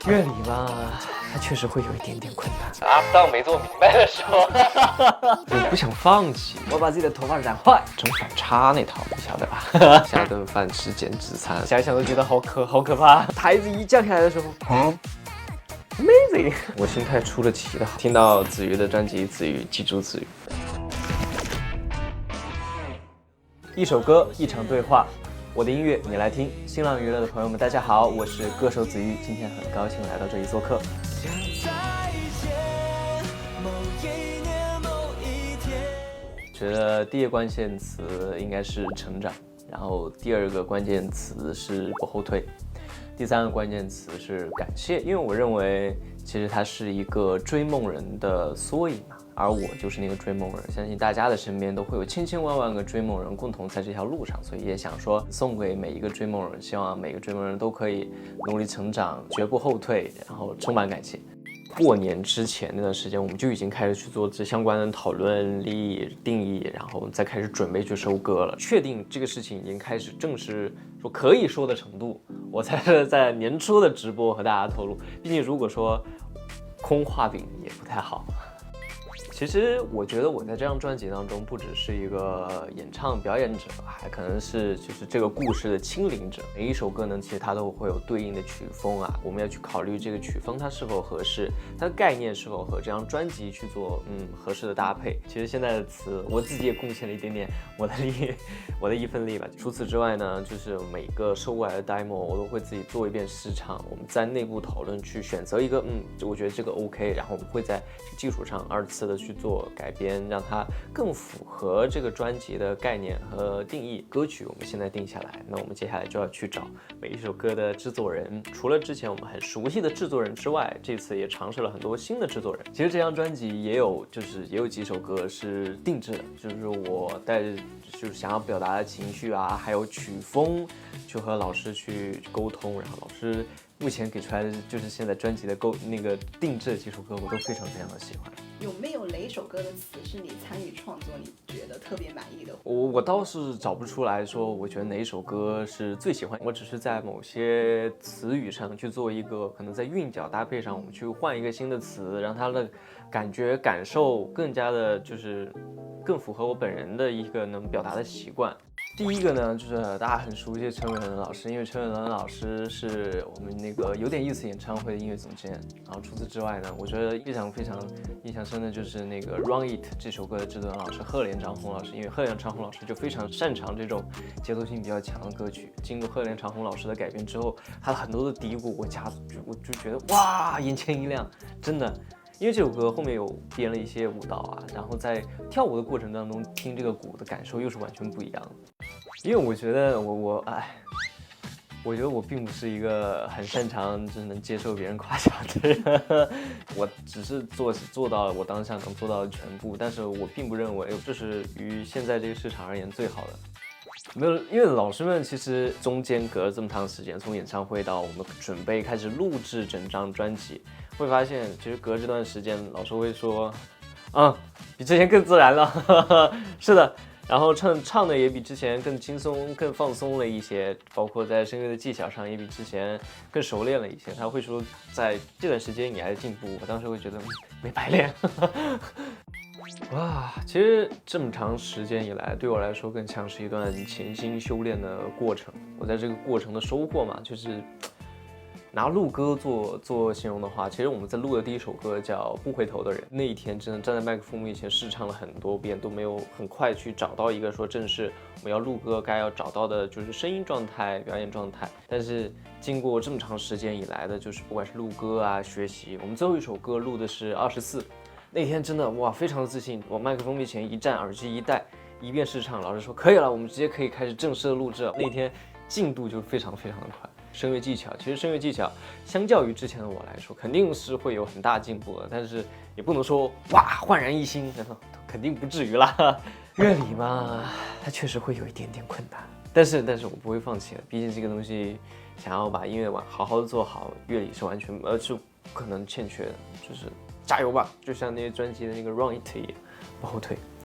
乐理嘛，它确实会有一点点困难。当没做明白的时候，我不想放弃，我把自己的头发染坏，正反差那套，你晓得吧？下顿饭吃减脂餐，想想都觉得好可怕。台子一降下来的时候，amazing！ 我心态出了奇的好。听到子瑜的专辑，子瑜记住子瑜。一首歌，一场对话，我的音乐你来听。新浪娱乐的朋友们，大家好，我是歌手子瑜，今天很高兴来到这里做客。觉得第一个关键词应该是成长，然后第二个关键词是不后退，第三个关键词是感谢，因为我认为其实它是一个追梦人的缩影嘛，而我就是那个追梦人，相信大家的身边都会有千千万万个追梦人共同在这条路上，所以也想说送给每一个追梦人，希望每个追梦人都可以努力成长，绝不后退，然后充满感谢。过年之前那段时间，我们就已经开始去做这相关的讨论、立意、定义，然后再开始准备去收割了。确定这个事情已经开始正式说可以说的程度，我才是在年初的直播和大家透露。毕竟如果说空画饼也不太好。其实我觉得我在这张专辑当中，不只是一个演唱表演者，还可能是就是这个故事的亲临者。每一首歌呢，其实它都会有对应的曲风啊，我们要去考虑这个曲风它是否合适，它的概念是否和这张专辑去做合适的搭配。其实现在的词，我自己也贡献了一点点我的一份力吧。除此之外呢，就是每个收过来的 demo， 我都会自己做一遍试唱，我们在内部讨论去选择一个我觉得这个 OK， 然后我们会在这个基础上二次的去做改编，让它更符合这个专辑的概念和定义。歌曲我们现在定下来，那我们接下来就要去找每一首歌的制作人。除了之前我们很熟悉的制作人之外，这次也尝试了很多新的制作人。其实这张专辑也有几首歌是定制的，就是我带着就是想要表达的情绪啊，还有曲风，去和老师去沟通，然后老师目前给出来的就是现在专辑的定制的几首歌，我都非常的喜欢。有没有哪一首歌的词是你参与创作你觉得特别满意的？我倒是找不出来说我觉得哪一首歌是最喜欢，我只是在某些词语上去做一个可能在韵脚搭配上，我们去换一个新的词，让它的感受更加的就是更符合我本人的一个能表达的习惯。第一个呢，就是大家很熟悉的陈伟伦老师，因为陈伟伦老师是我们那个有点意思演唱会的音乐总监。然后除此之外呢，我觉得非常印象深的就是那个《Run It》这首歌的制作人老师贺连长红老师，因为贺连长红老师就非常擅长这种节奏性比较强的歌曲。经过贺连长红老师的改编之后，他很多的嘀咕我就觉得哇，眼前一亮，真的。因為這首歌後面有編了一些舞蹈啊，然後在跳舞的過程當中聽這個鼓的感受又是完全不一樣的。因為我覺得我覺得我並不是一個很擅長就是能接受別人誇獎的人，我只是做到了我當下能做到的全部，但是我並不認為這是於現在這個市場而言最好的。沒有，因為老師們其實中間隔了這麼長時間，從演唱會到我們準備開始錄製整張專輯，會發現其實隔這段時間，老師會說，比之前更自然了，是的，然後唱的也比之前更輕鬆、更放鬆了一些，包括在聲樂的技巧上也比之前更熟練了一些。他會說，在這段時間你還在進步，我當時會覺得沒白練。哇，其實這麼長時間以來，對我來說更像是一段潛心修煉的過程。我在這個過程的收穫嘛，就是拿錄歌做形容的話，其實我們在錄的第一首歌叫《不回頭的人》，那一天真的站在麥克風面前試唱了很多遍，都沒有很快去找到一個說正是我們要錄歌該要找到的就是聲音狀態、表演狀態。但是經過這麼長時間以來的，就是不管是錄歌啊、學習，我們最後一首歌錄的是24。那天真的哇，非常的自信，往麥克風面前一站，耳機一戴，一遍試唱，老師說可以了，我們直接可以開始正式的錄製了。那天進度就非常的快。聲樂技巧，其實聲樂技巧相較於之前的我來說，肯定是會有很大進步的，但是也不能說哇煥然一新，肯定不至於啦。樂理嘛，它確實會有一點點困難，但是我不會放棄的，畢竟這個東西想要把音樂好好的做好，樂理是完全是不可能欠缺的，就是加油吧，就像那些專輯的那個 Run It 一樣，不後退。